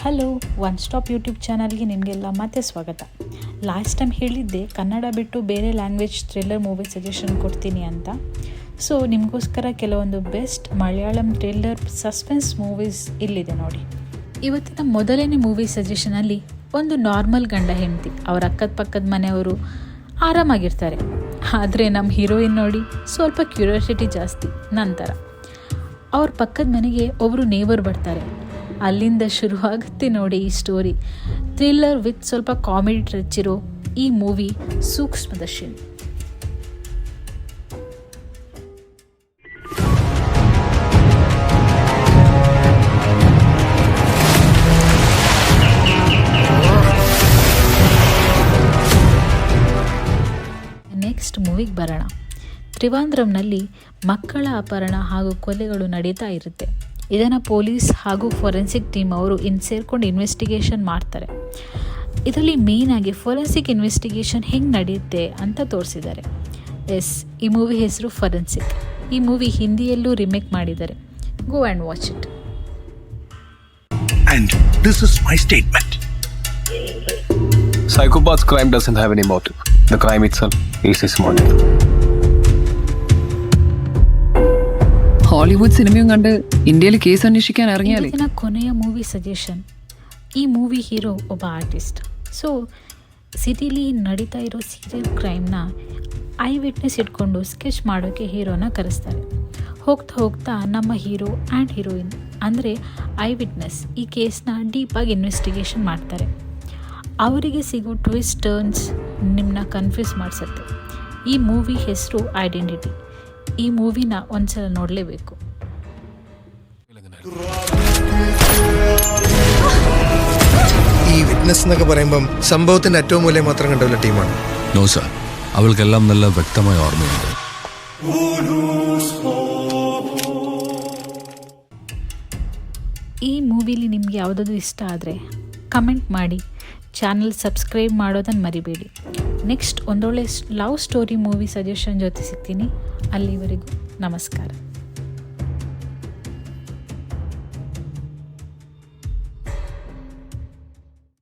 Hello, one stop YouTube ಚಾನಲ್ಗೆ ನಿಮಗೆಲ್ಲ ಮತ್ತೆ ಸ್ವಾಗತ. ಲಾಸ್ಟ್ ಟೈಮ್ ಹೇಳಿದ್ದೆ ಕನ್ನಡ ಬಿಟ್ಟು ಬೇರೆ ಲ್ಯಾಂಗ್ವೇಜ್ ಥ್ರಿಲ್ಲರ್ ಮೂವಿ ಸಜೆಷನ್ ಕೊಡ್ತೀನಿ ಅಂತ. ಸೊ ನಿಮಗೋಸ್ಕರ ಕೆಲವೊಂದು best Malayalam thriller suspense movies ಇಲ್ಲಿದೆ ನೋಡಿ. ಇವತ್ತಿನ ಮೊದಲನೇ ಮೂವಿ ಸಜೆಷನಲ್ಲಿ ಒಂದು ನಾರ್ಮಲ್ ಗಂಡ ಹೆಂಡತಿ, ಅವರ ಅಕ್ಕದ ಪಕ್ಕದ ಮನೆಯವರು ಆರಾಮಾಗಿರ್ತಾರೆ. ಆದರೆ ನಮ್ಮ ಹೀರೋಯಿನ್ ನೋಡಿ ಸ್ವಲ್ಪ ಕ್ಯೂರಿಯಾಸಿಟಿ ಜಾಸ್ತಿ. ನಂತರ ಅವ್ರ ಪಕ್ಕದ ಮನೆಗೆ ಒಬ್ಬರು ನೇಬರ್ ಬರ್ತಾರೆ. ಅಲ್ಲಿಂದ ಶುರುವಾಗುತ್ತೆ ನೋಡಿ ಈ ಸ್ಟೋರಿ. ಥ್ರಿಲ್ಲರ್ ವಿತ್ ಸ್ವಲ್ಪ ಕಾಮಿಡಿ ಟಚ್ ಇರೋ ಈ ಮೂವಿ ಸೂಕ್ಷ್ಮದರ್ಶಿನಿ. ನೆಕ್ಸ್ಟ್ ಮೂವಿಗೆ ಬರೋಣ. ತ್ರಿವಾಂದ್ರಂನಲ್ಲಿ ಮಕ್ಕಳ ಅಪಹರಣ ಹಾಗೂ ಕೊಲೆಗಳು ನಡೀತಾ ಇರುತ್ತೆ. ಇದನ್ನು ಪೊಲೀಸ್ ಹಾಗೂ ಫೊರೆನ್ಸಿಕ್ ಟೀಮ್ ಅವರು ಸೇರ್ಕೊಂಡು ಇನ್ವೆಸ್ಟಿಗೇಷನ್ ಮಾಡ್ತಾರೆ. ಇದರಲ್ಲಿ ಮೇಯ್ನಾಗಿ ಫೊರೆನ್ಸಿಕ್ ಇನ್ವೆಸ್ಟಿಗೇಷನ್ ಹೆಂಗೆ ನಡೆಯುತ್ತೆ ಅಂತ ತೋರಿಸಿದ್ದಾರೆ. ಈ ಮೂವಿ ಹೆಸರು ಫೊರೆನ್ಸಿಕ್. ಈ ಮೂವಿ ಹಿಂದಿಯಲ್ಲೂ ರಿಮೇಕ್ ಮಾಡಿದ್ದಾರೆ. Go and watch it. And this is my statement. Psychopath's crime doesn't have any motive. The crime itself is his motive. Hollywood ಸಿನಿಮೆയും കണ്ട് ഇന്ത്യയിൽ കേസ് അന്വേഷിക്കാൻ ഇറങ്ങിയാലേ. ಇದನ್ನ ಕೊನೆಯ ಮೂವಿ ಸಜೆಷನ್. ಈ ಮೂವಿ ಹೀರೋ ಒಬ್ಬ ಆರ್ಟಿಸ್ಟ್. ಸೊ ಸಿಟಿಲಿ ನಡೀತಾ ಇರೋ ಸೀರಿಯಲ್ ಕ್ರೈಮ್ನ ಐ ವಿಟ್ನೆಸ್ ಇಟ್ಕೊಂಡು ಸ್ಕೆಚ್ ಮಾಡೋಕ್ಕೆ ಹೀರೋನ ಕರೆಸ್ತಾರೆ. ಹೋಗ್ತಾ ಹೋಗ್ತಾ ನಮ್ಮ ಹೀರೋ ಆ್ಯಂಡ್ ಹೀರೋಯಿನ್ ಅಂದರೆ ಐ ವಿಟ್ನೆಸ್ ಈ ಕೇಸ್ನ ಡೀಪಾಗಿ ಇನ್ವೆಸ್ಟಿಗೇಷನ್ ಮಾಡ್ತಾರೆ. ಅವರಿಗೆ ಸಿಗೋ ಟ್ವಿಸ್ಟ್ ಟರ್ನ್ಸ್ ನಿಮ್ಮನ್ನ ಕನ್ಫ್ಯೂಸ್ ಮಾಡಿಸುತ್ತೆ. ಈ ಮೂವಿ ಹೆಸರು ಐಡೆಂಟಿಟಿ. ಈ ಮೂವಿನ ಒಂದ್ಸಲ ನೋಡಲೇಬೇಕು. ഈ വിറ്റ്നസ് എന്നൊക്കെ പറയുമ്പം സംഭവത്തിന്റെ ഏറ്റവും മൂലം മാത്രം കണ്ടുള്ള ടീമാണ്. നോ സർ, അവൾക്കെല്ലാം നല്ല വ്യക്തമായ ഓർമ്മയുണ്ട്. ಈ ಮೂವಿಲಿ ನಿಮ್ಗೆ ಯಾವುದಾದ್ರು ಇಷ್ಟ ಆದರೆ ಕಮೆಂಟ್ ಮಾಡಿ, ಚಾನಲ್ ಸಬ್ಸ್ಕ್ರೈಬ್ ಮಾಡೋದನ್ನು ಮರಿಬೇಡಿ. ನೆಕ್ಸ್ಟ್ ಒಂದೊಳ್ಳೆ ಲವ್ ಸ್ಟೋರಿ ಮೂವಿ ಸಜೆಷನ್ ಜೊತೆ ಸಿಗ್ತೀನಿ. ಅಲ್ಲಿವರೆಗೂ ನಮಸ್ಕಾರ.